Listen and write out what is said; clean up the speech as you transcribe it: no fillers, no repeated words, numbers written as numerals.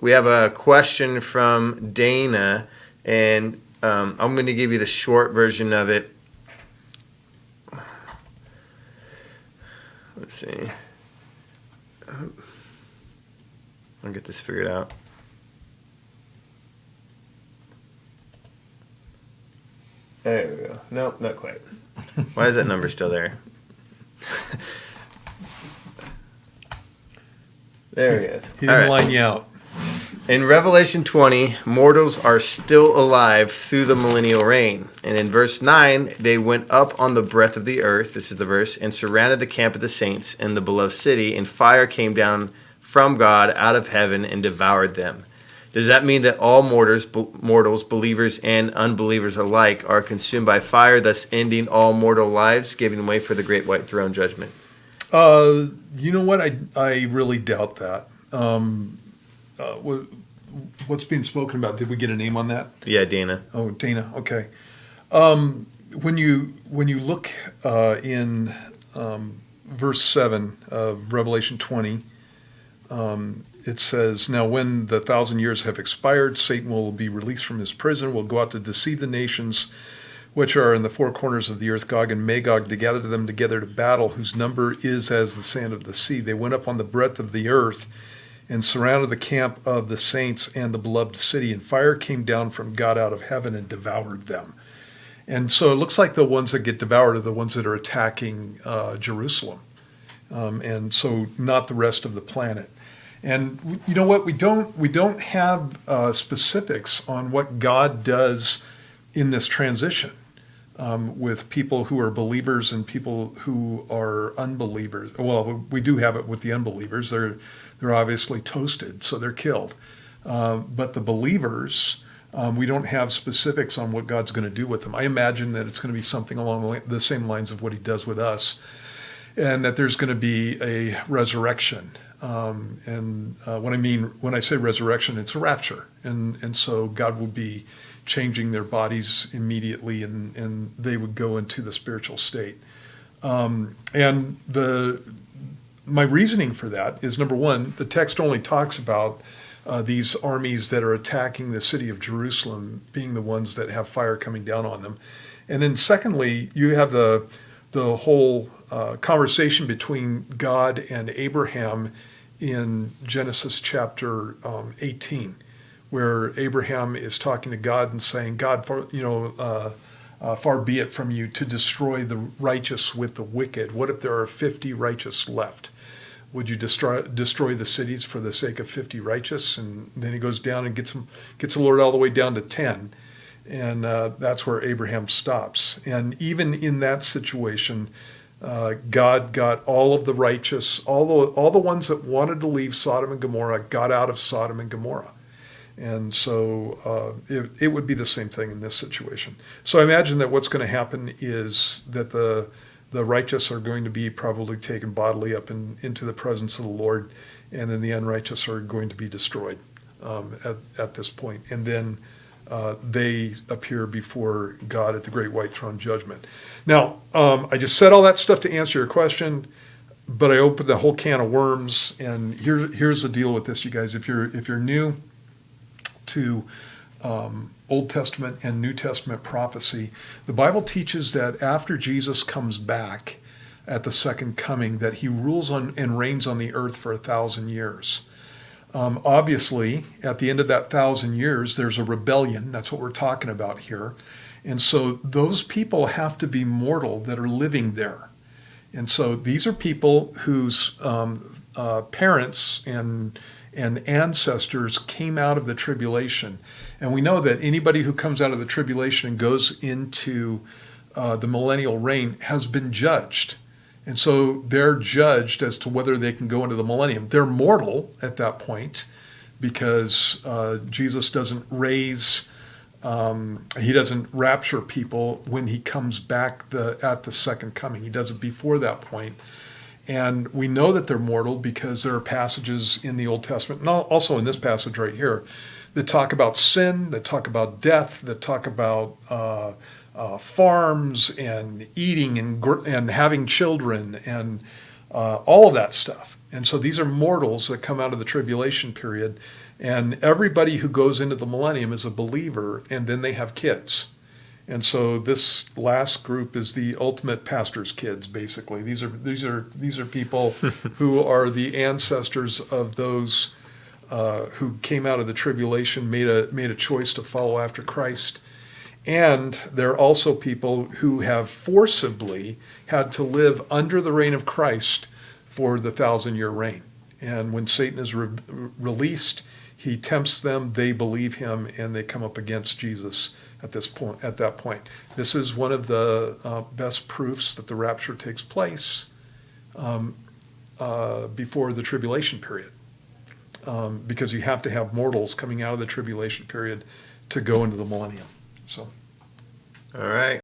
We have a question from Dana, and I'm going to give you the short version of it. Let's see. I'll get this figured out. There we go. Nope, not quite. Why is that number still there? There it is. He didn't line you out. In Revelation 20, mortals are still alive through the millennial reign. And in verse 9, they went up on the breadth of the earth, this is the verse, and surrounded the camp of the saints and the beloved city, and fire came down from God out of heaven and devoured them. Does that mean that all mortals, believers and unbelievers alike, are consumed by fire, thus ending all mortal lives, giving way for the great white throne judgment? You know what? I really doubt that. What's being spoken about? Did we get a name on that? Yeah, Dana. Oh, Dana. Okay. When you look in verse 7 of Revelation 20, it says, "Now when the 1,000 years have expired, Satan will be released from his prison, will go out to deceive the nations which are in the four corners of the earth, Gog and Magog, to gather them together to battle, whose number is as the sand of the sea. They went up on the breadth of the earth and surrounded the camp of the saints and the beloved city, and fire came down from God out of heaven and devoured them." And so it looks like the ones that get devoured are the ones that are attacking Jerusalem, and so not the rest of the planet. And you know what? We don't have specifics on what God does in this transition with people who are believers and people who are unbelievers. Well, we do have it with the unbelievers. They're obviously toasted, so they're killed. But the believers, we don't have specifics on what God's going to do with them. I imagine that it's going to be something along the same lines of what he does with us, and that there's going to be a resurrection. When I say resurrection, it's a rapture. And so God will be changing their bodies immediately, and they would go into the spiritual state. And my reasoning for that is, number one, the text only talks about these armies that are attacking the city of Jerusalem being the ones that have fire coming down on them. And then secondly, you have the whole conversation between God and Abraham in Genesis chapter 18, where Abraham is talking to God and saying, "God, far be it from you to destroy the righteous with the wicked. What if there are 50 righteous left? Would you destroy the cities for the sake of 50 righteous?" And then he goes down and gets the Lord all the way down to 10. And that's where Abraham stops. And even in that situation, God got all of the righteous, all the ones that wanted to leave Sodom and Gomorrah, got out of Sodom and Gomorrah. And so it would be the same thing in this situation. So I imagine that what's going to happen is that the righteous are going to be probably taken bodily up into the presence of the Lord, and then the unrighteous are going to be destroyed at this point. And then they appear before God at the great white throne judgment. Now, I just said all that stuff to answer your question, but I opened a whole can of worms. And here's the deal with this, you guys. If you're new to Old Testament and New Testament prophecy, the Bible teaches that after Jesus comes back at the second coming, that he rules on and reigns on the earth for 1,000 years. Obviously, at the end of that 1,000 years, there's a rebellion. That's what we're talking about here. And so those people have to be mortal that are living there. And so these are people whose parents and ancestors came out of the tribulation. And we know that anybody who comes out of the tribulation and goes into the millennial reign has been judged. And so they're judged as to whether they can go into the millennium. They're mortal at that point because Jesus doesn't he doesn't rapture people when he comes back at the second coming. He does it before that point. And we know that they're mortal because there are passages in the Old Testament, and also in this passage right here, that talk about sin, that talk about death, that talk about farms and eating and having children and all of that stuff. And so these are mortals that come out of the tribulation period, And everybody who goes into the millennium is a believer, and then they have kids. And so this last group is the ultimate pastor's kids, basically. These are people who are the ancestors of those who came out of the tribulation, made a choice to follow after Christ. And they're also people who have forcibly had to live under the reign of Christ for the 1,000-year reign. And when Satan is released, he tempts them, they believe him, and they come up against Jesus at that point. This is one of the best proofs that the rapture takes place before the tribulation period. Because you have to have mortals coming out of the tribulation period to go into the millennium. So, All right.